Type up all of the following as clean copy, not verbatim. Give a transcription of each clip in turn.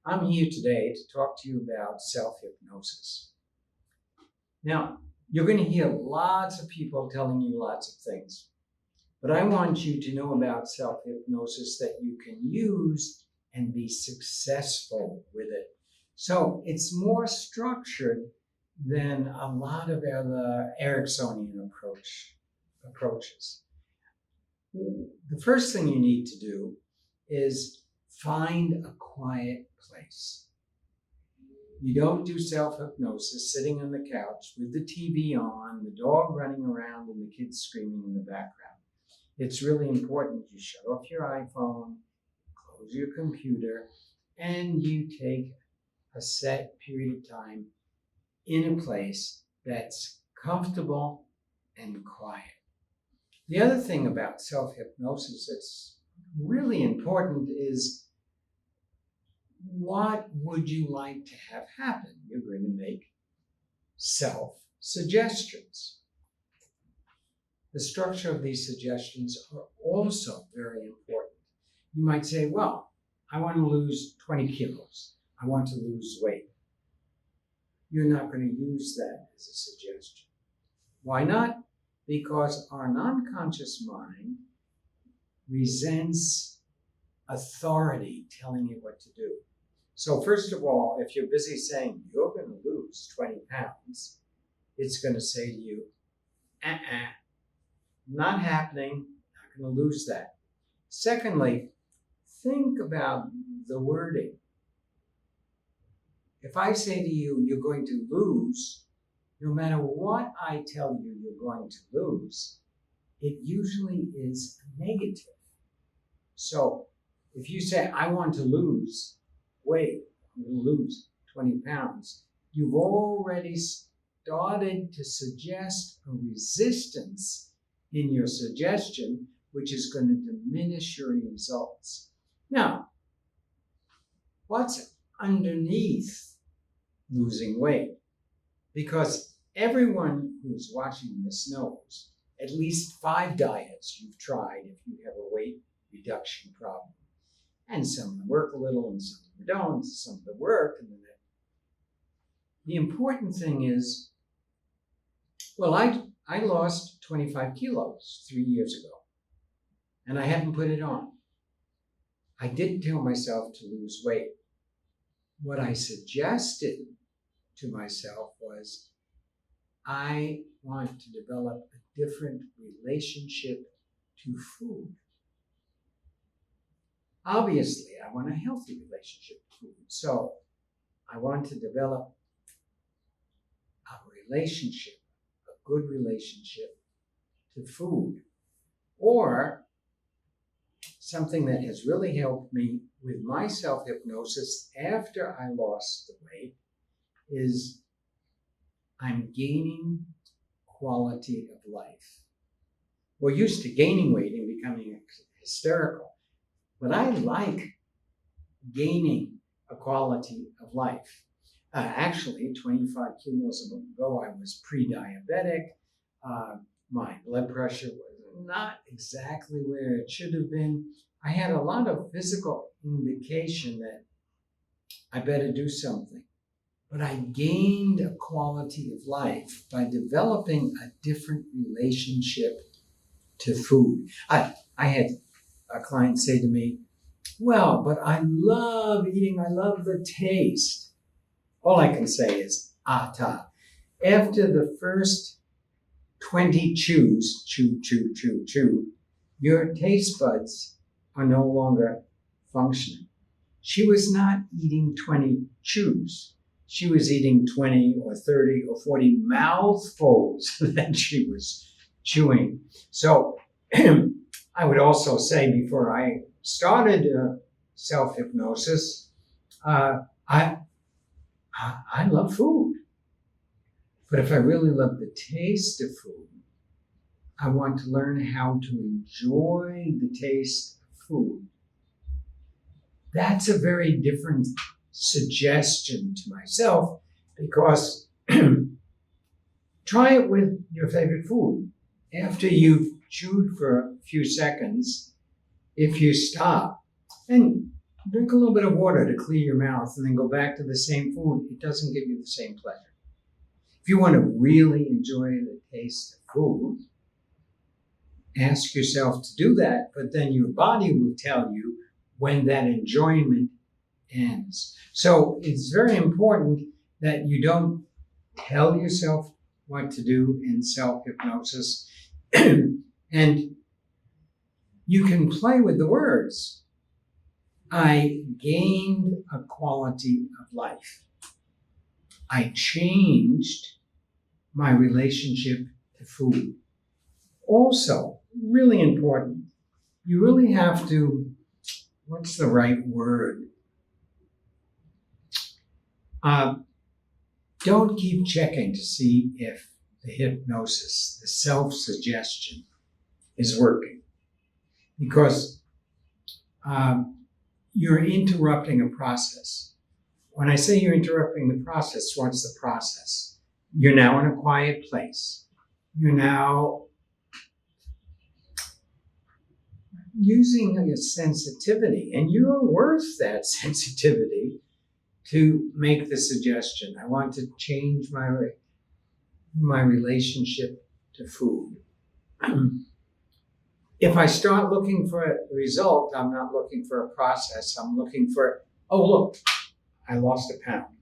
I'm here today to talk to you about self-hypnosis. Now, you're going to hear lots of people telling you lots of things, but I want you to know about self-hypnosis that you can use and be successful with it. So it's more structured than a lot of other Ericksonian approaches. The first thing you need to do is find a quiet place. You don't do self-hypnosis sitting on the couch with the TV on, the dog running around, and the kids screaming in the background. It's really important you shut off your iPhone, close your computer, and you take a set period of time in a place that's comfortable and quiet. The other thing about self-hypnosis that's really important is, what would you like to have happen? You're going to make self-suggestions. The structure of these suggestions are also very important. You might say, well, I want to lose 20 kilos. I want to lose weight. You're not going to use that as a suggestion. Why not? Because our non-conscious mind resents authority telling you what to do. So first of all, if you're busy saying you're going to lose 20 pounds, it's going to say to you, not happening, not going to lose that. Secondly, think about the wording. If I say to you, you're going to lose, no matter what I tell you you're going to lose, it usually is negative. So if you say, I want to lose weight, I'm going to lose 20 pounds, you've already started to suggest a resistance in your suggestion, which is going to diminish your results. Now, what's underneath losing weight? Because everyone who's watching this knows at least 5 diets you've tried if you have a weight reduction problem. And some of them work a little and some of them don't, some of them work. And then the important thing is, well, I lost 25 kilos 3 years ago, and I haven't put it on. I didn't tell myself to lose weight. What I suggested to myself was, I want to develop a different relationship to food. Obviously, I want a healthy relationship to food. So I want to develop a relationship, a good relationship to food. Or something that has really helped me with my self-hypnosis after I lost the weight is I'm gaining quality of life. We're used to gaining weight and becoming hysterical, but I like gaining a quality of life. Actually, 25 kilos ago, I was pre-diabetic. My blood pressure was not exactly where it should have been. I had a lot of physical indication that I better do something. But I gained a quality of life by developing a different relationship to food. I had a client say to me, well, but I love eating, I love the taste. All I can say is, ta. After the first 20 chews, chew, your taste buds are no longer functioning. She was not eating 20 chews. She was eating 20 or 30 or 40 mouthfuls that she was chewing. So I would also say, before I started self-hypnosis, I love food. But if I really love the taste of food, I want to learn how to enjoy the taste of food. That's a very different suggestion to myself, because try it with your favorite food. After you've chewed for a few seconds, if you stop, and drink a little bit of water to clear your mouth and then go back to the same food, it doesn't give you the same pleasure. If you want to really enjoy the taste of food, ask yourself to do that, but then your body will tell you when that enjoyment ends. So it's very important that you don't tell yourself what to do in self-hypnosis. And you can play with the words. I gained a quality of life. I changed my relationship to food. Also, really important, you really have to, what's the right word? Don't keep checking to see if the hypnosis, the self-suggestion is working. Because you're interrupting a process. When I say you're interrupting the process, what's the process? You're now in a quiet place. You're now using a sensitivity, and you're worth that sensitivity to make the suggestion. I want to change my relationship to food. If I start looking for a result, I'm not looking for a process. I'm looking for, oh, look, I lost a pound.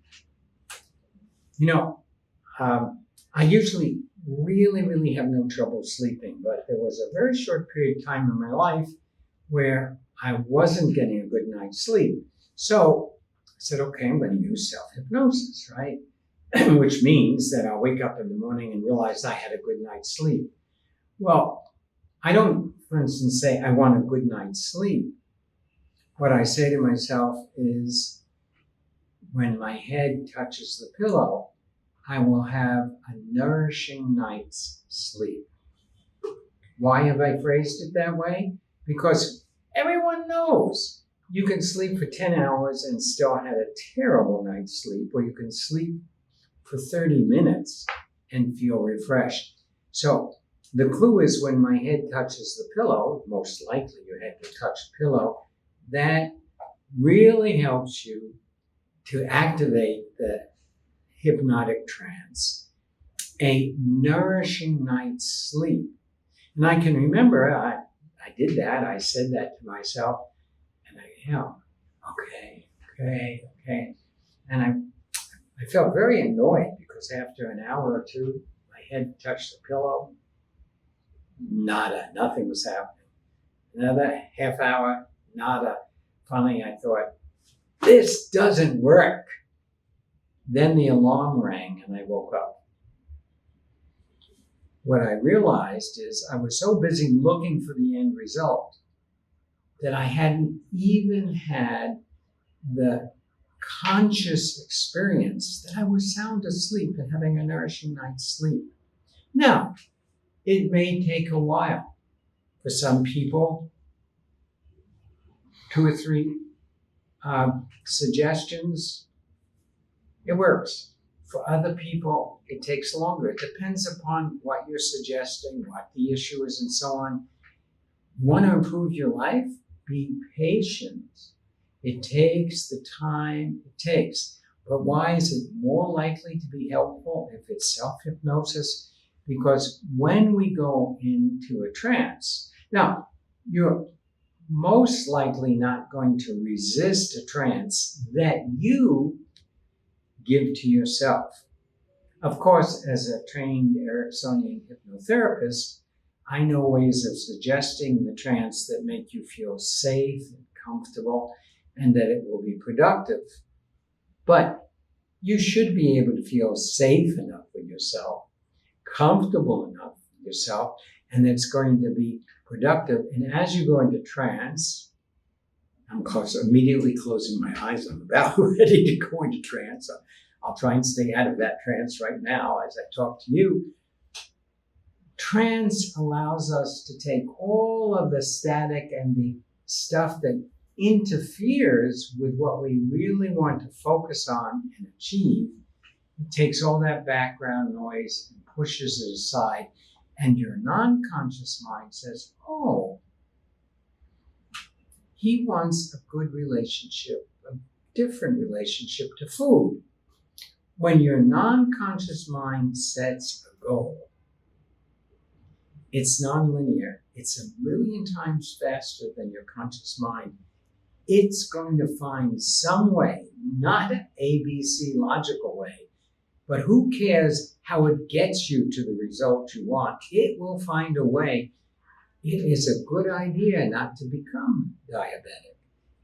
I usually really have no trouble sleeping, but there was a very short period of time in my life where I wasn't getting a good night's sleep. So I said, okay, I'm going to use self-hypnosis, right? Which means that I'll wake up in the morning and realize I had a good night's sleep. Well, I don't, for instance, say I want a good night's sleep. What I say to myself is, when my head touches the pillow, I will have a nourishing night's sleep. Why have I phrased it that way? Because everyone knows you can sleep for 10 hours and still have a terrible night's sleep, or you can sleep for 30 minutes and feel refreshed. So the clue is when my head touches the pillow, most likely your head will touch the pillow, that really helps you to activate the hypnotic trance, a nourishing night's sleep. And I can remember I did that. I said that to myself, and okay. And I felt very annoyed because after an hour or two, my head touched the pillow. Nada, nothing was happening. Another half hour, nada. Finally, I thought, this doesn't work. Then the alarm rang and I woke up. What I realized is I was so busy looking for the end result that I hadn't even had the conscious experience that I was sound asleep and having a nourishing night's sleep. Now, it may take a while. For some people, 2 or 3 suggestions, it works. For other people, it takes longer. It depends upon what you're suggesting, what the issue is, and so on. You want to improve your life? Be patient. It takes the time it takes. But why is it more likely to be helpful if it's self-hypnosis? Because when we go into a trance, now, you're most likely not going to resist a trance that you give to yourself. Of course, as a trained Ericksonian hypnotherapist, I know ways of suggesting the trance that make you feel safe and comfortable and that it will be productive. But you should be able to feel safe enough with yourself, comfortable enough with yourself, and it's going to be productive. And as you go into trance, I'm immediately closing my eyes. I'm about ready to go into trance. I'll try and stay out of that trance right now as I talk to you. Trance allows us to take all of the static and the stuff that interferes with what we really want to focus on and achieve. It takes all that background noise and pushes it aside. And your non-conscious mind says, oh, He wants a good relationship, a different relationship to food. When your non-conscious mind sets a goal, it's nonlinear. It's a million times faster than your conscious mind. It's going to find some way, not an ABC logical way, but who cares how it gets you to the result you want? It will find a way. It is a good idea not to become diabetic.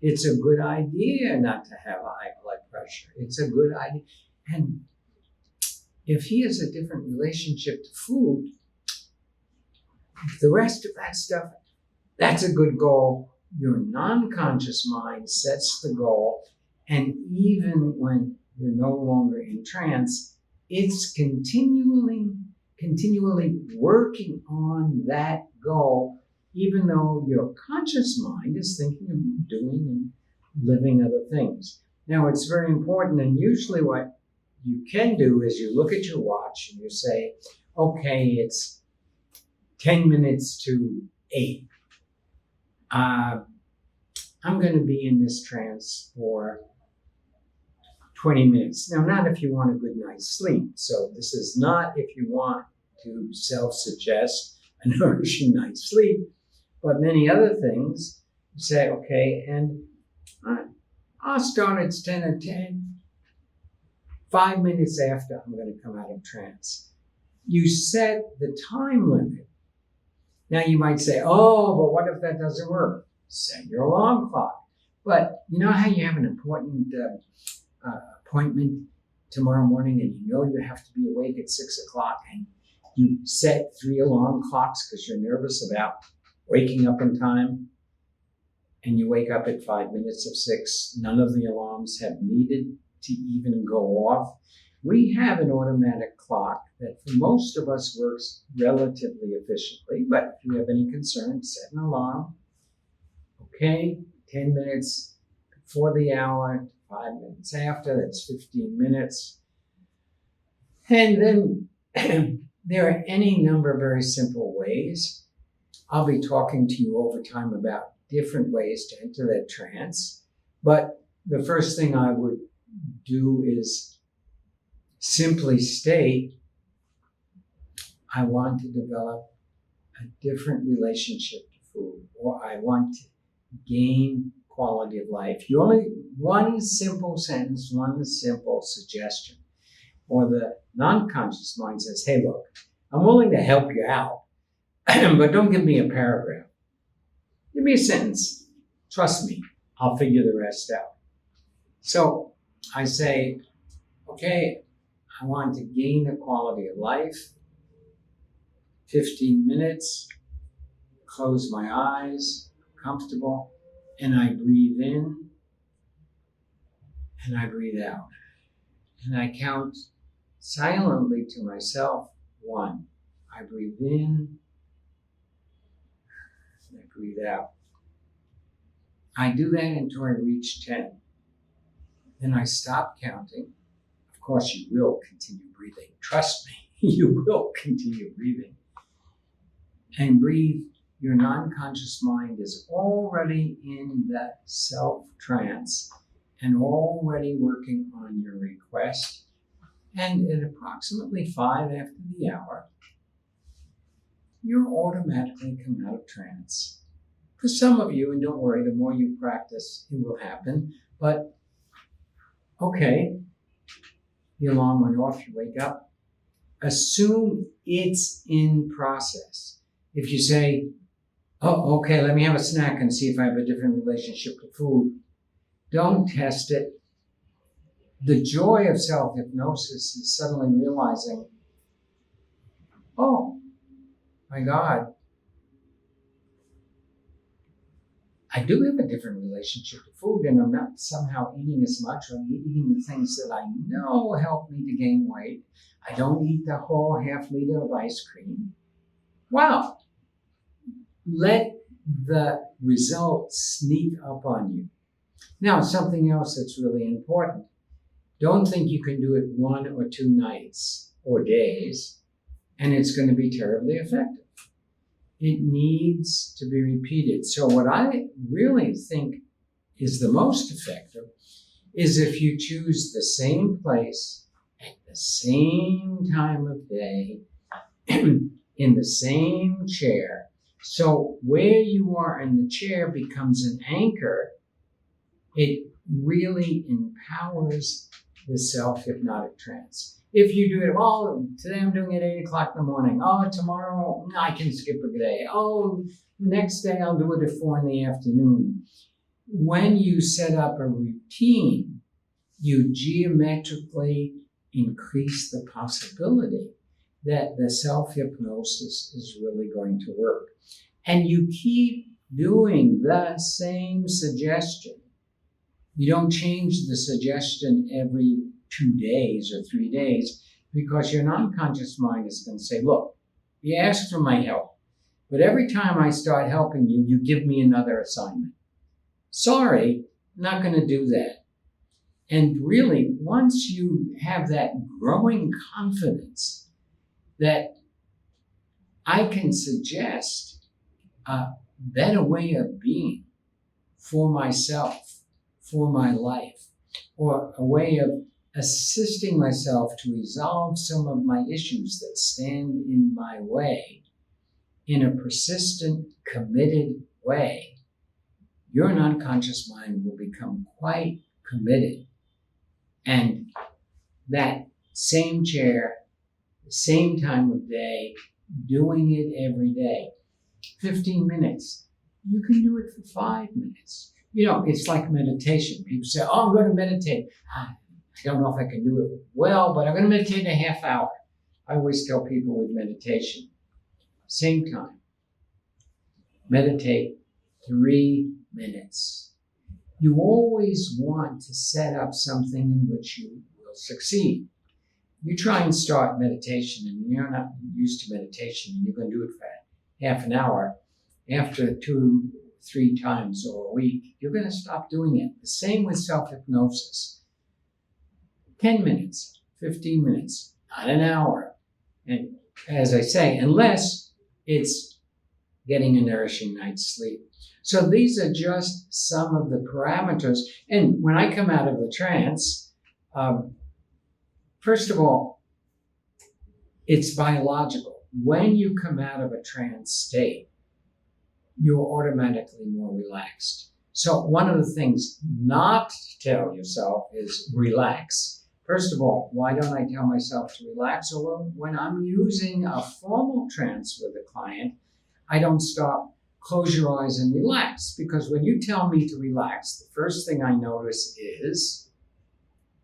It's a good idea not to have high blood pressure. It's a good idea. And if he has a different relationship to food, the rest of that stuff, that's a good goal. Your non-conscious mind sets the goal, and even when you're no longer in trance, it's continually working on that goal, even though your conscious mind is thinking of doing and living other things. Now, it's very important, and usually what you can do is you look at your watch and you say, okay, it's 10 minutes to 8. I'm going to be in this trance for 20 minutes. Now, not if you want a good night's sleep. So this is not if you want to self-suggest a nourishing night's sleep, but many other things. You say, okay, and I'll start at 10 or 10. 5 minutes after, I'm going to come out of trance. You set the time limit. Now you might say, oh, but what if that doesn't work? Set your alarm clock. But you know how you have an important appointment tomorrow morning and you know you have to be awake at 6 o'clock and you set 3 alarm clocks because you're nervous about waking up in time, and you wake up at 5 minutes of 6. None of the alarms have needed to even go off. We have an automatic clock that for most of us works relatively efficiently, but if you have any concerns, set an alarm. Okay, 10 minutes before the hour, 5 minutes after, that's 15 minutes. And then there are any number of very simple ways. I'll be talking to you over time about different ways to enter that trance. But the first thing I would do is simply state, I want to develop a different relationship to food, or I want to gain quality of life. You only one simple sentence, one simple suggestion. Or the non-conscious mind says, hey, look, I'm willing to help you out, but don't give me a paragraph. Give me a sentence. Trust me, I'll figure the rest out. So I say, okay, I want to gain a quality of life. 15 minutes, close my eyes, comfortable, and I breathe in and I breathe out. And I count silently to myself, 1. I breathe in and I breathe out. I do that until I reach 10. Then I stop counting. Of course, you will continue breathing. Trust me, you will continue breathing. And breathe. Your non-conscious mind is already in that self-trance and already working on your request. And at approximately 5 after the hour, you'll automatically come out of trance. For some of you, and don't worry, the more you practice, it will happen. But, okay, the alarm went off, you wake up. Assume it's in process. If you say, oh, okay, let me have a snack and see if I have a different relationship to food, don't test it. The joy of self-hypnosis is suddenly realizing, oh, my God, I do have a different relationship to food, and I'm not somehow eating as much, or I'm eating the things that I know help me to gain weight. I don't eat the whole half liter of ice cream. Wow. Let the results sneak up on you. Now, something else that's really important. Don't think you can do it 1 or 2 nights or days, and it's going to be terribly effective. it needs to be repeated. So what I really think is the most effective is if you choose the same place at the same time of day in the same chair. So where you are in the chair becomes an anchor. It really empowers the self-hypnotic trance. If you do it, oh, today I'm doing it at 8 o'clock in the morning. Oh, tomorrow I can skip a day. Oh, next day I'll do it at 4 in the afternoon. When you set up a routine, you geometrically increase the possibility that the self-hypnosis is really going to work. And you keep doing the same suggestion. You don't change the suggestion every 2 days or 3 days, because your non-conscious mind is going to say, look, you asked for my help, but every time I start helping you, you give me another assignment. Sorry, not going to do that. And really, once you have that growing confidence that I can suggest a better way of being for myself, for my life, or a way of assisting myself to resolve some of my issues that stand in my way in a persistent, committed way, your non-conscious mind will become quite committed. And that same chair, the same time of day, doing it every day, 15 minutes, you can do it for 5 minutes. You know, it's like meditation. People say, oh, I'm going to meditate. I don't know if I can do it well, but I'm going to meditate in a half hour. I always tell people with meditation, same time, meditate 3 minutes. You always want to set up something in which you will succeed. You try and start meditation and you're not used to meditation and you're going to do it for half an hour. After 2-3 times or a week, you're going to stop doing it. The same with self-hypnosis. 10 minutes, 15 minutes, not an hour. And as I say, unless it's getting a nourishing night's sleep. So these are just some of the parameters. And when I come out of the trance, first of all, it's biological. When you come out of a trance state, you're automatically more relaxed. So one of the things not to tell yourself is relax. First of all, why don't I tell myself to relax? Well, when I'm using a formal trance with a client, I don't stop, close your eyes and relax. Because when you tell me to relax, the first thing I notice is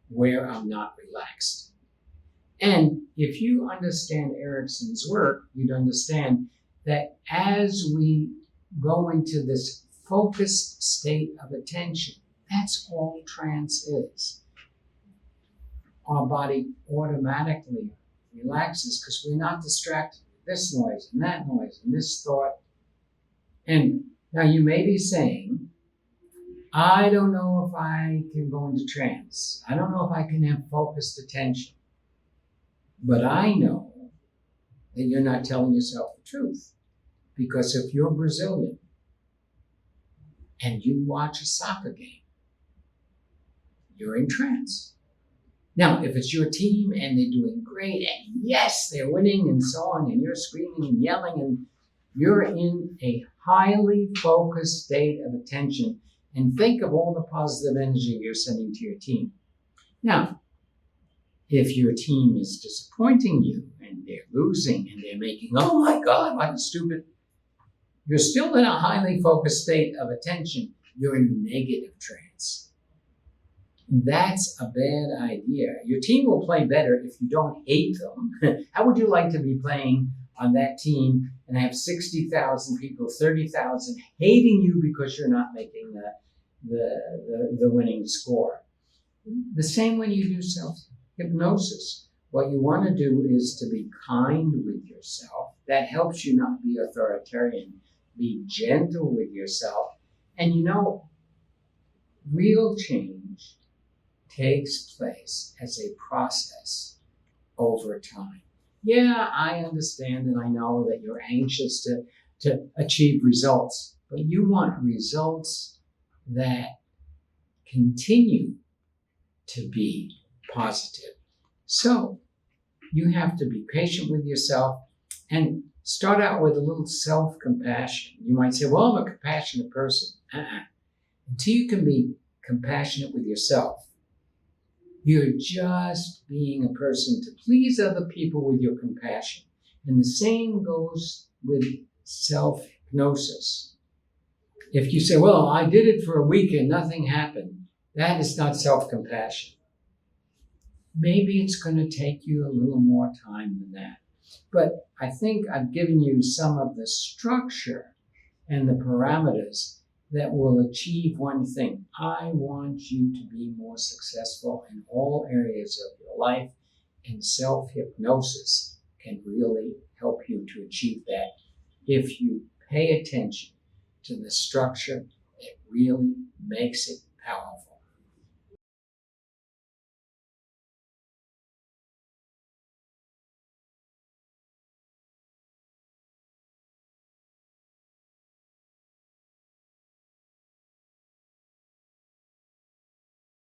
where I'm not relaxed. And if you understand Erickson's work, you'd understand that as we go into this focused state of attention, that's all trance is. Our body automatically relaxes because we're not distracted with this noise and that noise and this thought. And now you may be saying, I don't know if I can go into trance. I don't know if I can have focused attention. But I know that you're not telling yourself the truth. Because if you're Brazilian and you watch a soccer game, you're in trance. Now, if it's your team and they're doing great, and yes, they're winning and so on, and you're screaming and yelling, and you're in a highly focused state of attention, and think of all the positive energy you're sending to your team. Now, if your team is disappointing you and they're losing and they're making, oh my God, what a stupid, you're still in a highly focused state of attention. You're in negative trance. That's a bad idea. Your team will play better if you don't hate them. How would you like to be playing on that team and have 60,000 people, 30,000 hating you because you're not making the winning score? The same when you do self-hypnosis. What you want to do is to be kind with yourself. That helps you not be authoritarian. Be gentle with yourself. And you know, real change takes place as a process over time. Yeah, I understand and I know that you're anxious to to achieve results, but you want results that continue to be positive. So you have to be patient with yourself and start out with a little self-compassion. You might say, well, I'm a compassionate person. Until you can be compassionate with yourself, you're just being a person to please other people with your compassion. And the same goes with self-hypnosis. If you say, well, I did it for a week and nothing happened, that is not self-compassion. Maybe it's going to take you a little more time than that. But I think I've given you some of the structure and the parameters that will achieve one thing. I want you to be more successful in all areas of your life, and self-hypnosis can really help you to achieve that. If you pay attention to the structure, it really makes it powerful.